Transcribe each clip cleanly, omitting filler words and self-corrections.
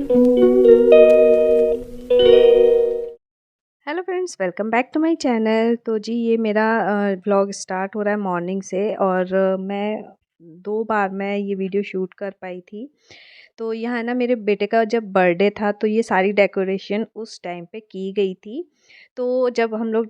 Hello friends, welcome back to my channel. तो जी ये मेरा व्लॉग स्टार्ट हो रहा है मॉर्निंग से और मैं 2 बार मैं ये वीडियो शूट कर पाई थी। तो यहाँ ना मेरे बेटे का जब बर्थडे था तो ये सारी डेकोरेशन उस टाइम पे की गई थी। तो जब हम लोग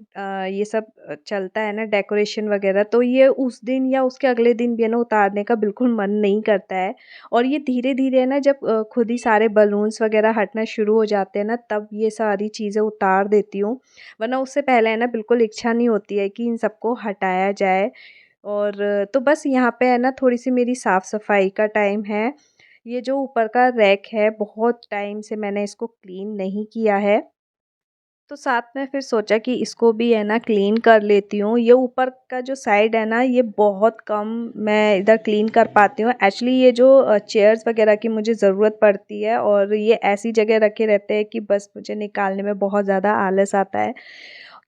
ये सब चलता है ना डेकोरेशन वगैरह, तो ये उस दिन या उसके अगले दिन भी है ना उतारने का बिल्कुल मन नहीं करता है। और ये धीरे-धीरे ना जब खुद ही सारे बलून्स वगैरह हटना शुरू हो जाते हैं ना, तब ये सारी चीज़ें उतार देती हूँ। वरना उससे पहले है ना बिल्कुल इच्छा नहीं होती है कि इन सबको हटाया जाए। और तो बस यहाँ पे है ना थोड़ी-सी मेरी साफ़-सफ़ाई का टाइम है। ये जो ऊपर का रैक है, बहुत टाइम से मैंने इसको क्लीन नहीं किया है। तो साथ में फिर सोचा कि इसको भी है ना क्लीन कर लेती हूँ। ये ऊपर का जो साइड है ना, ये बहुत कम मैं इधर क्लीन कर पाती हूँ। एक्चुअली ये जो चेयर्स वगैरह की मुझे ज़रूरत पड़ती है और ये ऐसी जगह रखे रहते हैं कि बस मुझे निकालने में बहुत ज़्यादा आलस आता है।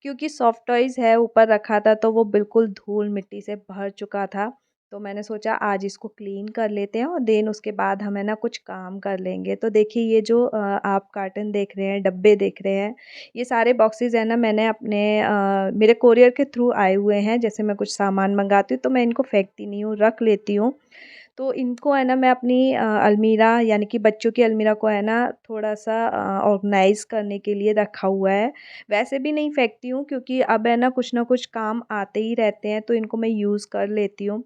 क्योंकि सॉफ्ट टॉयज़ है ऊपर रखा था तो वो बिल्कुल धूल मिट्टी से भर चुका था। तो मैंने सोचा आज इसको क्लीन कर लेते हैं और देन उसके बाद हम है ना कुछ काम कर लेंगे। तो देखिए ये जो आप कार्टन देख रहे हैं, डब्बे देख रहे हैं, ये सारे बॉक्सेस है ना मैंने अपने मेरे कोरियर के थ्रू आए हुए हैं। जैसे मैं कुछ सामान मंगाती हूँ तो मैं इनको फेंकती नहीं हूँ, रख लेती हूँ। तो इनको है ना मैं अपनी अलमीरा यानी कि बच्चों की अलमीरा को है ना थोड़ा-सा ऑर्गनाइज़ करने के लिए रखा हुआ है। वैसे भी नहीं फेंकती हूँ क्योंकि अब है ना कुछ न कुछ काम आते ही रहते हैं, तो इनको मैं यूज़ कर लेती हूँ।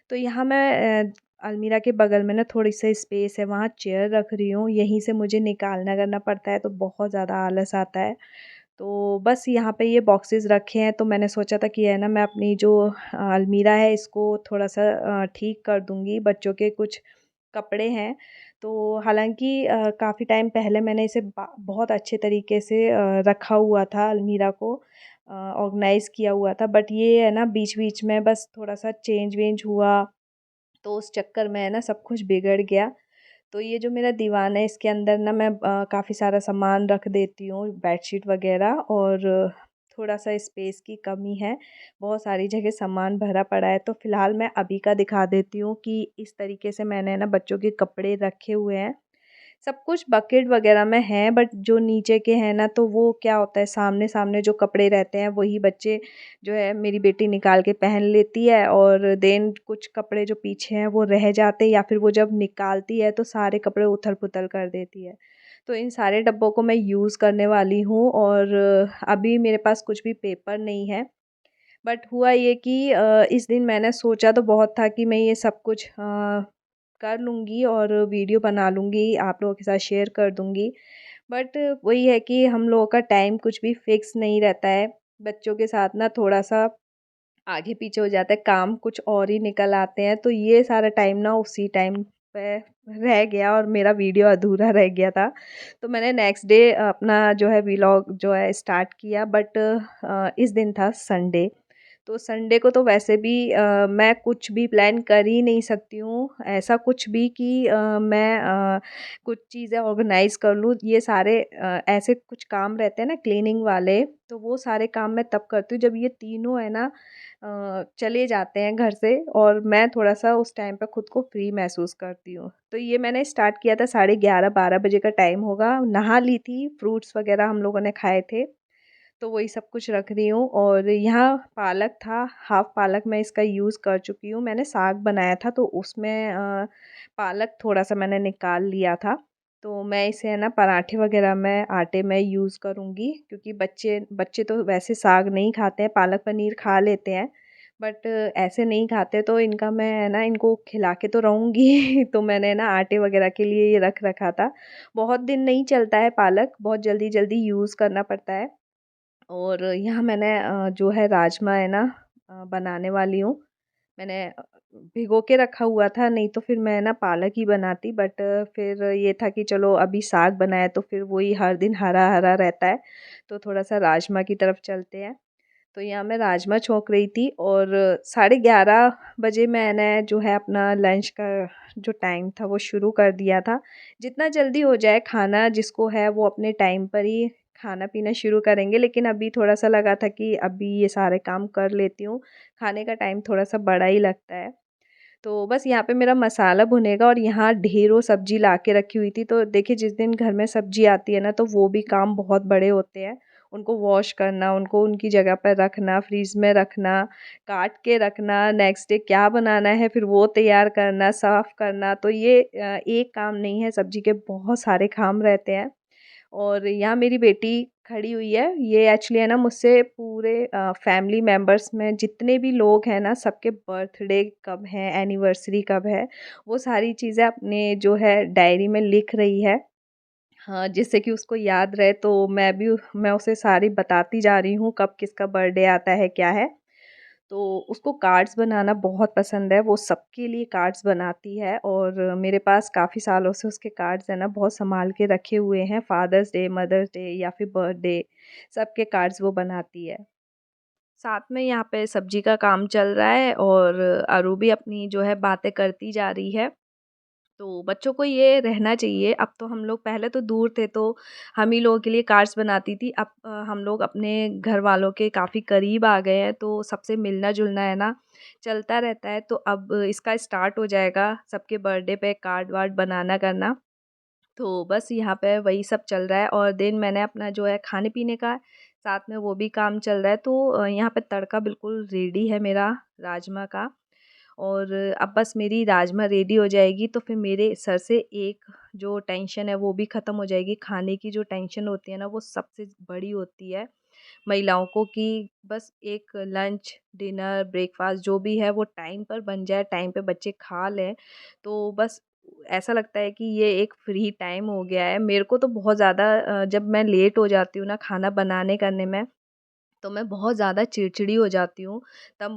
तो यहाँ मैं अलमीरा के बगल में ना थोड़ी-सी स्पेस है, वहाँ चेयर रख रही हूँ। यहीं से मुझे निकालना करना पड़ता है तो बहुत ज़्यादा आलस आता है। तो बस यहाँ पे ये बॉक्सेस रखे हैं तो मैंने सोचा था कि है ना मैं अपनी जो अलमीरा है इसको थोड़ा-सा ठीक कर दूँगी। बच्चों के कुछ कपड़े हैं, तो हालाँकि काफ़ी टाइम पहले मैंने इसे बहुत अच्छे तरीके से रखा हुआ था अलमीरा को, ऑर्गनाइज़ किया हुआ था। बट ये है ना बीच-बीच में बस थोड़ा-सा चेंज-वेंज हुआ, तो उस चक्कर में है ना सब कुछ बिगड़ गया। तो ये जो मेरा दीवान है इसके अंदर ना मैं काफ़ी सारा सामान रख देती हूँ, बेडशीट वग़ैरह, और थोड़ा-सा स्पेस की कमी है। बहुत सारी जगह सामान भरा पड़ा है, तो फ़िलहाल मैं अभी का दिखा देती हूँ कि इस तरीके से मैंने ना बच्चों के कपड़े रखे हुए हैं। सब कुछ बकेट वग़ैरह में है, बट जो नीचे के हैं ना तो वो क्या होता है, सामने-सामने जो कपड़े रहते हैं वही बच्चे जो है मेरी बेटी निकाल के पहन लेती है, और देन कुछ कपड़े जो पीछे हैं वो रह जाते हैं, या फिर वो जब निकालती है तो सारे कपड़े उथल-पुथल कर देती है। तो इन सारे डब्बों को मैं यूज़ करने वाली हूँ, और अभी मेरे पास कुछ भी पेपर नहीं है। बट हुआ ये कि इस दिन मैंने सोचा तो बहुत था कि मैं ये सब कुछ कर लूँगी और वीडियो बना लूँगी, आप लोगों के साथ शेयर कर दूँगी। बट वही है कि हम लोगों का टाइम कुछ भी फिक्स नहीं रहता है। बच्चों के साथ ना थोड़ा-सा आगे-पीछे हो जाता है, काम कुछ और ही निकल आते हैं, तो ये सारा टाइम ना उसी टाइम पे रह गया और मेरा वीडियो अधूरा रह गया था। तो मैंने नेक्स्ट डे अपना जो है व्लॉग जो है स्टार्ट किया, बट इस दिन था संडे। तो संडे को तो वैसे भी मैं कुछ भी प्लान कर ही नहीं सकती हूँ, ऐसा कुछ भी कि मैं कुछ चीज़ें ऑर्गेनाइज़ कर लूँ। ये सारे ऐसे कुछ काम रहते हैं ना क्लीनिंग वाले, तो वो सारे काम मैं तब करती हूँ जब ये तीनों है ना चले जाते हैं घर से, और मैं थोड़ा-सा उस टाइम पे खुद को फ्री महसूस करती हूँ। तो ये मैंने स्टार्ट किया था साढ़े 11-12 बजे का टाइम होगा। नहा ली थी, फ्रूट्स वग़ैरह हम लोगों ने खाए थे। तो वही सब कुछ रख रही हूँ, और यहाँ पालक था, हाफ़ पालक मैं इसका यूज़ कर चुकी हूँ। मैंने साग बनाया था तो उसमें पालक थोड़ा-सा मैंने निकाल लिया था। तो मैं इसे है ना पराठे वग़ैरह में आटे में यूज़ करूँगी, क्योंकि बच्चे बच्चे तो वैसे साग नहीं खाते हैं, पालक पनीर खा लेते हैं, बट ऐसे नहीं खाते, तो इनका मैं है ना इनको खिला के तो रहूँगी तो मैंने ना आटे वग़ैरह के लिए ये रख रखा था। बहुत दिन नहीं चलता है पालक, बहुत जल्दी-जल्दी यूज़ करना पड़ता है। और यहाँ मैंने जो है राजमा है ना बनाने वाली हूँ। मैंने भिगो के रखा हुआ था, नहीं तो फिर मैं ना पालक ही बनाती, बट फिर ये था कि चलो अभी साग बनाया तो फिर वही हर दिन हरा-हरा रहता है, तो थोड़ा-सा राजमा की तरफ चलते हैं। तो यहाँ मैं राजमा छौंक रही थी, और साढ़े 11 बजे मैंने जो है अपना लंच का जो टाइम था वो शुरू कर दिया था। जितना जल्दी हो जाए खाना जिसको है वो अपने टाइम पर ही खाना-पीना शुरू करेंगे, लेकिन अभी थोड़ा-सा लगा था कि अभी ये सारे काम कर लेती हूँ, खाने का टाइम थोड़ा-सा बड़ा ही लगता है। तो बस यहाँ पे मेरा मसाला भुनेगा और यहाँ ढेरों सब्ज़ी ला के रखी हुई थी। तो देखिए जिस दिन घर में सब्ज़ी आती है ना तो वो भी काम बहुत बड़े होते हैं। उनको वॉश करना, उनको उनकी जगह पर रखना, फ्रिज में रखना, काट के रखना, नेक्स्ट डे क्या बनाना है फिर वो तैयार करना, साफ़ करना। तो ये एक काम नहीं है, सब्ज़ी के बहुत सारे काम रहते हैं। और यहाँ मेरी बेटी खड़ी हुई है, ये एक्चुअली है ना मुझसे पूरे फैमिली मेंबर्स में जितने भी लोग हैं ना सबके बर्थडे कब है, एनिवर्सरी कब है, वो सारी चीज़ें अपने जो है डायरी में लिख रही है। हाँ, जिससे कि उसको याद रहे तो मैं उसे सारी बताती जा रही हूँ कब किसका बर्थडे आता है, क्या है। तो उसको कार्ड्स बनाना बहुत पसंद है, वो सबके लिए कार्ड्स बनाती है और मेरे पास काफ़ी सालों से उसके कार्ड्स हैं ना बहुत सँभाल के रखे हुए हैं, फादर्स डे, मदर्स डे या फिर बर्थडे, सबके कार्ड्स वो बनाती है। साथ में यहाँ पे सब्ज़ी का काम चल रहा है और अरू भी अपनी जो है बातें करती जा रही है। तो बच्चों को ये रहना चाहिए, अब तो हम लोग पहले तो दूर थे तो हम ही लोगों के लिए कार्ड्स बनाती थी, अब हम लोग अपने घर वालों के काफ़ी करीब आ गए हैं तो सबसे मिलना-जुलना है ना, चलता रहता है। तो अब इसका स्टार्ट हो जाएगा सबके बर्थडे पे कार्ड वार्ड बनाना करना। तो बस यहाँ पे वही सब चल रहा है और देन मैंने अपना जो है खाने-पीने का साथ में वो भी काम चल रहा है। तो यहाँ पे तड़का बिल्कुल रेडी है मेरा राजमा का। और अब बस मेरी राजमा रेडी हो जाएगी तो फिर मेरे सर से एक जो टेंशन है वो भी ख़त्म हो जाएगी। खाने की जो टेंशन होती है ना वो सबसे बड़ी होती है महिलाओं को कि बस एक लंच, डिनर, ब्रेकफ़ास्ट जो भी है वो टाइम पर बन जाए, टाइम पे बच्चे खा लें। तो बस ऐसा लगता है कि ये एक फ्री टाइम हो गया है। मेरे को तो बहुत ज़्यादा जब मैं लेट हो जाती हूँ ना खाना बनाने करने में तो मैं बहुत ज़्यादा चिड़चिड़ी हो जाती हूँ। तब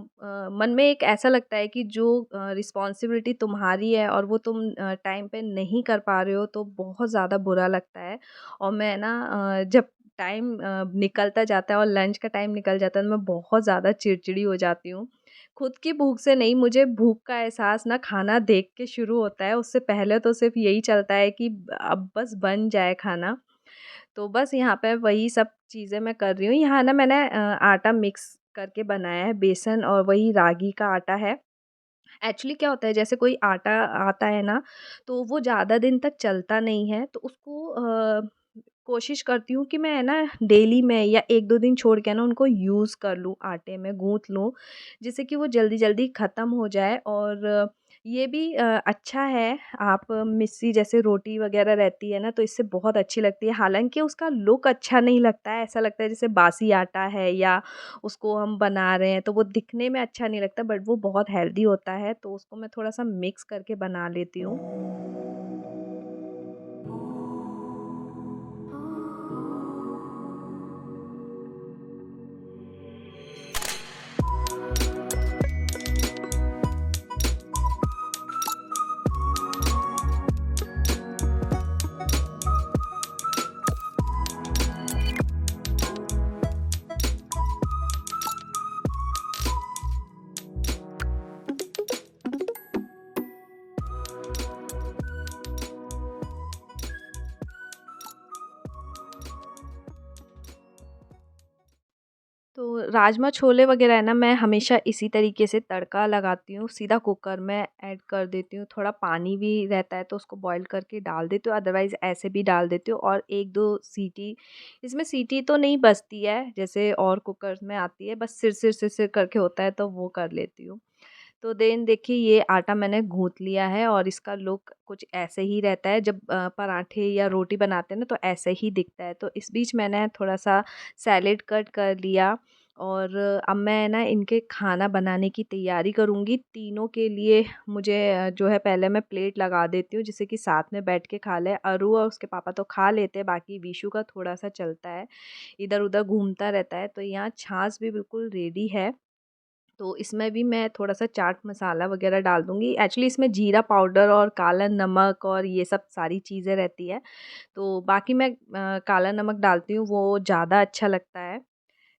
मन में एक ऐसा लगता है कि जो रिस्पॉन्सिबिलिटी तुम्हारी है और वो तुम टाइम पे नहीं कर पा रहे हो तो बहुत ज़्यादा बुरा लगता है। और मैं ना जब टाइम निकलता जाता है और लंच का टाइम निकल जाता है तो मैं बहुत ज़्यादा चिड़चिड़ी हो जाती हूँ। खुद की भूख से नहीं, मुझे भूख का एहसास ना खाना देख के शुरू होता है, उससे पहले तो सिर्फ़ यही चलता है कि अब बस बन जाए खाना। तो बस यहाँ पे वही सब चीज़ें मैं कर रही हूँ। यहाँ ना मैंने आटा मिक्स करके बनाया है, बेसन और वही रागी का आटा है। एक्चुअली क्या होता है जैसे कोई आटा आता है ना, तो वो ज़्यादा दिन तक चलता नहीं है, तो उसको कोशिश करती हूँ कि मैं है ना डेली में या 1-2 दिन छोड़ के ना उनको यूज़ कर लूँ, आटे में गूँथ लूँ, जिससे कि वो जल्दी-जल्दी ख़त्म हो जाए और ये भी अच्छा है। आप मिस्सी जैसे रोटी वग़ैरह रहती है ना, तो इससे बहुत अच्छी लगती है। हालाँकि उसका लुक अच्छा नहीं लगता है, ऐसा लगता है जैसे बासी आटा है या उसको हम बना रहे हैं, तो वो दिखने में अच्छा नहीं लगता बट वो बहुत हेल्दी होता है, तो उसको मैं थोड़ा-सा मिक्स करके बना लेती हूँ। तो राजमा छोले वग़ैरह है ना, मैं हमेशा इसी तरीके से तड़का लगाती हूँ, सीधा कुकर में ऐड कर देती हूँ, थोड़ा पानी भी रहता है तो उसको बॉयल करके डाल देती हूँ, अदरवाइज़ ऐसे भी डाल देती हूँ और 1-2 सीटी इसमें सीटी तो नहीं बजती है, जैसे और कुकर में आती है, बस सिर-सिर, सिर-सिर करके होता है तो वो कर लेती हूँ। तो देन देखिए ये आटा मैंने गूँथ लिया है और इसका लुक कुछ ऐसे ही रहता है जब पराठे या रोटी बनाते हैं ना तो ऐसे ही दिखता है। तो इस बीच मैंने थोड़ा-सा सैलेड कट कर लिया और अब मैं ना इनके खाना बनाने की तैयारी करूँगी। तीनों के लिए मुझे जो है पहले मैं प्लेट लगा देती हूँ जिससे कि साथ में बैठ के खा लें। अरू और उसके पापा तो खा लेते हैं, बाकी विशु का थोड़ा-सा चलता है, इधर-उधर घूमता रहता है। तो यहाँ छाछ भी बिल्कुल रेडी है। तो इसमें भी मैं थोड़ा-सा चाट मसाला वग़ैरह डाल दूँगी। एक्चुअली इसमें जीरा पाउडर और काला नमक और ये सब सारी चीज़ें रहती है। तो बाकी मैं काला नमक डालती हूँ, वो ज़्यादा अच्छा लगता है।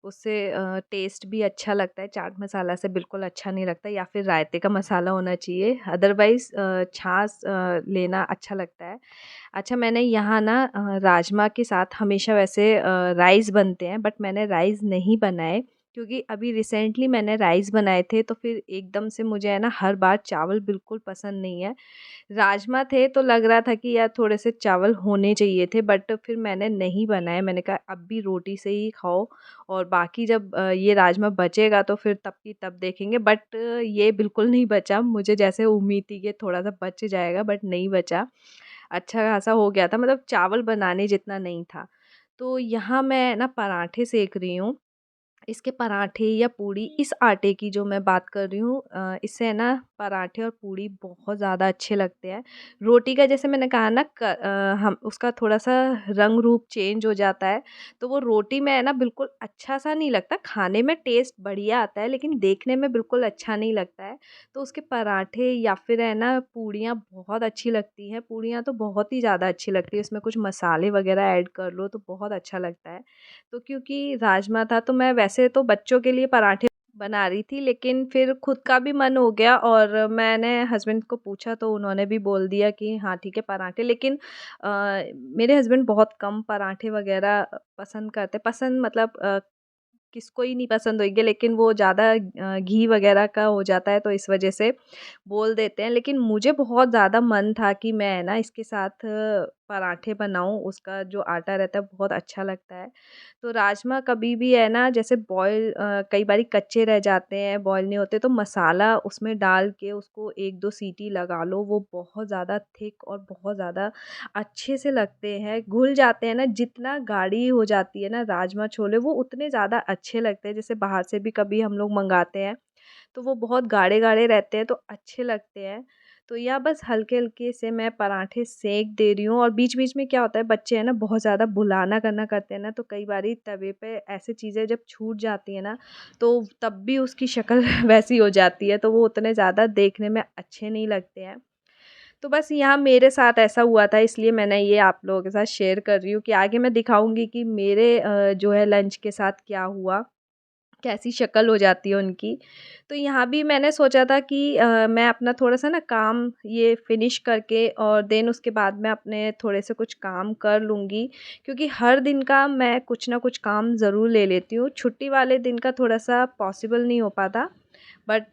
उससे टेस्ट भी अच्छा लगता है, चाट मसाला से बिल्कुल अच्छा नहीं लगता या फिर रायते का मसाला होना चाहिए। अदरवाइज़ छाछ लेना अच्छा लगता है। अच्छा मैंने यहाँ ना राजमा के साथ हमेशा वैसे राइस बनते हैं बट मैंने राइस नहीं बनाए। क्योंकि अभी रिसेंटली मैंने राइस बनाए थे, तो फिर एकदम से मुझे है ना हर बार चावल बिल्कुल पसंद नहीं है। राजमा थे तो लग रहा था कि यार थोड़े से चावल होने चाहिए थे, बट फिर मैंने नहीं बनाए। मैंने कहा अब भी रोटी से ही खाओ, और बाकी जब ये राजमा बचेगा तो फिर तब की तब देखेंगे। बट ये बिल्कुल नहीं बचा, मुझे जैसे उम्मीद थी कि थोड़ा सा बच जाएगा, बट नहीं बचा। अच्छा खासा हो गया था, मतलब चावल बनाने जितना नहीं था। तो यहाँ मैं ना पराठे सेक रही हूँ। इसके पराठे या पूड़ी, इस आटे की जो मैं बात कर रही हूँ, इससे है ना पराठे और पूड़ी बहुत ज़्यादा अच्छे लगते हैं। रोटी का जैसे मैंने कहा ना हम उसका थोड़ा-सा रंग रूप चेंज हो जाता है, तो वो रोटी में है ना बिल्कुल अच्छा-सा नहीं लगता। खाने में टेस्ट बढ़िया आता है, लेकिन देखने में बिल्कुल अच्छा नहीं लगता है। तो उसके पराठे या फिर है ना पूड़ियाँ बहुत अच्छी लगती हैं। पूड़ियाँ तो बहुत ही ज़्यादा अच्छी लगती है, इसमें कुछ मसाले वग़ैरह ऐड कर लो तो बहुत अच्छा लगता है। तो क्योंकि राजमा था, तो मैं वैसे तो बच्चों के लिए पराठे बना रही थी, लेकिन फिर खुद का भी मन हो गया और मैंने हस्बैंड को पूछा तो उन्होंने भी बोल दिया कि हाँ ठीक है पराठे। लेकिन मेरे हस्बैंड बहुत कम पराठे वगैरह पसंद करते, पसंद मतलब किसको ही नहीं पसंद होंगे, लेकिन वो ज़्यादा घी वगैरह का हो जाता है तो इस वजह से बोल देते हैं। लेकिन मुझे बहुत ज़्यादा मन था कि मैं ना इसके साथ पराठे बनाऊँ, उसका जो आटा रहता है बहुत अच्छा लगता है। तो राजमा कभी भी है ना जैसे बॉयल कई बारी कच्चे रह जाते हैं, बॉयल नहीं होते, तो मसाला उसमें डाल के उसको 1-2 सीटी लगा लो, वो बहुत ज़्यादा थिक और बहुत ज़्यादा अच्छे से लगते हैं, घुल जाते हैं ना। जितना गाढ़ी हो जाती है ना राजमा छोले, वो उतने ज़्यादा अच्छे लगते हैं। जैसे बाहर से भी कभी हम लोग मंगाते हैं तो वो बहुत गाढ़े-गाढ़े रहते हैं तो अच्छे लगते हैं। तो या बस हल्के-हल्के से मैं पराठे सेंक दे रही हूँ, और बीच-बीच में क्या होता है, बच्चे हैं ना बहुत ज़्यादा बुलाना करना करते हैं ना, तो कई बारी तवे पे ऐसी चीज़ें जब छूट जाती हैं ना, तो तब भी उसकी शक्ल वैसी हो जाती है, तो वो उतने ज़्यादा देखने में अच्छे नहीं लगते हैं। तो बस यहाँ मेरे साथ ऐसा हुआ था, इसलिए मैंने ये आप लोगों के साथ शेयर कर रही हूँ कि आगे मैं दिखाऊँगी कि मेरे जो है लंच के साथ क्या हुआ, कैसी शक्ल हो जाती है उनकी। तो यहाँ भी मैंने सोचा था कि मैं अपना थोड़ा-सा ना काम ये फ़िनिश करके और देन उसके बाद मैं अपने थोड़े से कुछ काम कर लूँगी, क्योंकि हर दिन का मैं कुछ ना कुछ काम ज़रूर ले लेती हूँ। छुट्टी वाले दिन का थोड़ा-सा पॉसिबल नहीं हो पाता, बट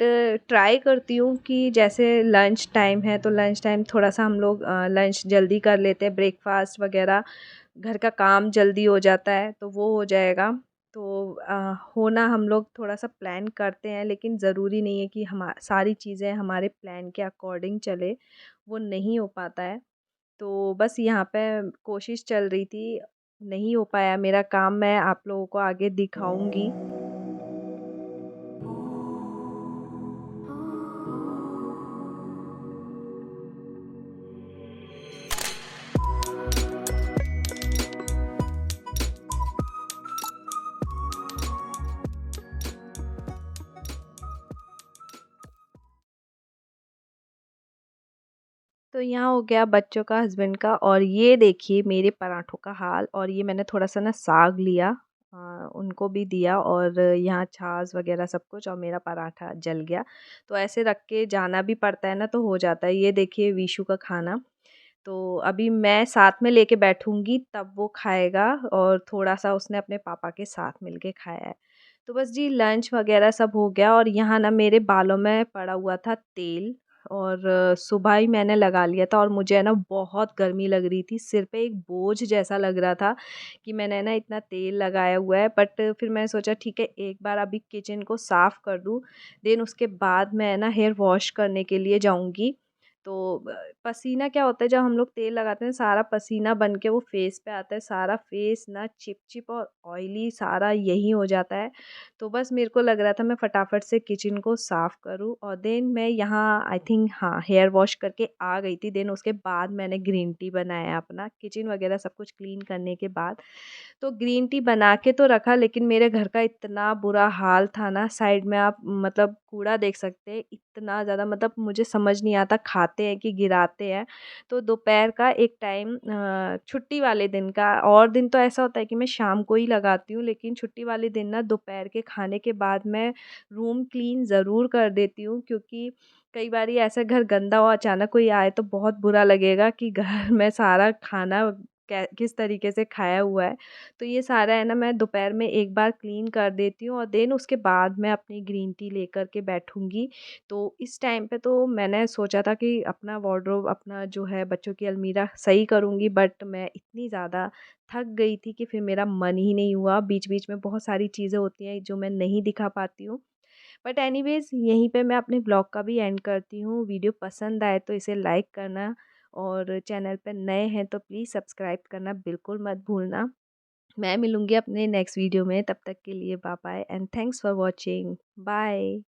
ट्राई करती हूँ कि जैसे लंच टाइम है तो लंच टाइम थोड़ा-सा हम लोग लंच जल्दी कर लेते हैं, ब्रेकफ़ास्ट वग़ैरह, घर का काम जल्दी हो जाता है तो वो हो जाएगा। तो होना हम लोग थोड़ा-सा प्लान करते हैं, लेकिन ज़रूरी नहीं है कि सारी चीज़ें हमारे प्लान के अकॉर्डिंग चले, वो नहीं हो पाता है। तो बस यहाँ पे कोशिश चल रही थी, नहीं हो पाया मेरा काम, मैं आप लोगों को आगे दिखाऊँगी। तो यहाँ हो गया बच्चों का, हस्बैंड का, और ये देखिए मेरे पराठों का हाल। और ये मैंने थोड़ा-सा ना साग लिया, उनको भी दिया, और यहाँ छाछ वग़ैरह सब कुछ, और मेरा पराठा जल गया। तो ऐसे रख के जाना भी पड़ता है ना, तो हो जाता है। ये देखिए विशु का खाना, तो अभी मैं साथ में लेके बैठूँगी तब वो खाएगा, और थोड़ा-सा उसने अपने पापा के साथ मिल के खाया है। तो बस जी लंच वग़ैरह सब हो गया, और यहाँ ना मेरे बालों में पड़ा हुआ था तेल, और सुबह ही मैंने लगा लिया था, और मुझे है ना बहुत गर्मी लग रही थी, सिर पे एक बोझ जैसा लग रहा था कि मैंने ना इतना तेल लगाया हुआ है। बट फिर मैंने सोचा ठीक है एक बार अभी किचन को साफ़ कर दूँ, देन उसके बाद मैं ना हेयर वॉश करने के लिए जाऊँगी। तो पसीना क्या होता है, जब हम लोग तेल लगाते हैं सारा पसीना बन के वो फेस पे आता है, सारा फेस ना चिपचिप और ऑयली सारा यही हो जाता है। तो बस मेरे को लग रहा था मैं फटाफट से किचन को साफ़ करूँ, और देन मैं यहाँ आई थिंक हाँ हेयर वॉश करके आ गई थी। देन उसके बाद मैंने ग्रीन टी बनाया, अपना किचन वगैरह सब कुछ क्लीन करने के बाद। तो ग्रीन टी बना के तो रखा, लेकिन मेरे घर का इतना बुरा हाल था ना, साइड में आप मतलब कूड़ा देख सकते हैं, इतना ज़्यादा, मतलब मुझे समझ नहीं आता खाते हैं कि गिराते हैं। तो दोपहर का एक टाइम छुट्टी वाले दिन का, और दिन तो ऐसा होता है कि मैं शाम को ही लगाती हूँ, लेकिन छुट्टी वाले दिन ना दोपहर के खाने के बाद मैं रूम क्लीन ज़रूर कर देती हूँ, क्योंकि कई बारी ऐसा घर गंदा हो, अचानक कोई आए तो बहुत बुरा लगेगा कि घर में सारा खाना किस तरीके से खाया हुआ है। तो ये सारा है ना मैं दोपहर में एक बार क्लीन कर देती हूँ और देन उसके बाद मैं अपनी ग्रीन टी लेकर के बैठूँगी। तो इस टाइम पे तो मैंने सोचा था कि अपना वार्डरोब अपना जो है बच्चों की अलमीरा सही करूँगी, बट मैं इतनी ज़्यादा थक गई थी कि फिर मेरा मन ही नहीं हुआ। बीच-बीच में बहुत सारी चीज़ें होती हैं जो मैं नहीं दिखा पाती हूँ। बट एनीवेज़ यहीं पे मैं अपने ब्लॉग का भी एंड करती हूँ। वीडियो पसंद आए तो इसे लाइक करना और चैनल पे नए हैं तो प्लीज़ सब्सक्राइब करना बिल्कुल मत भूलना। मैं मिलूँगी अपने नेक्स्ट वीडियो में, तब तक के लिए bye bye and thanks for watching. Bye.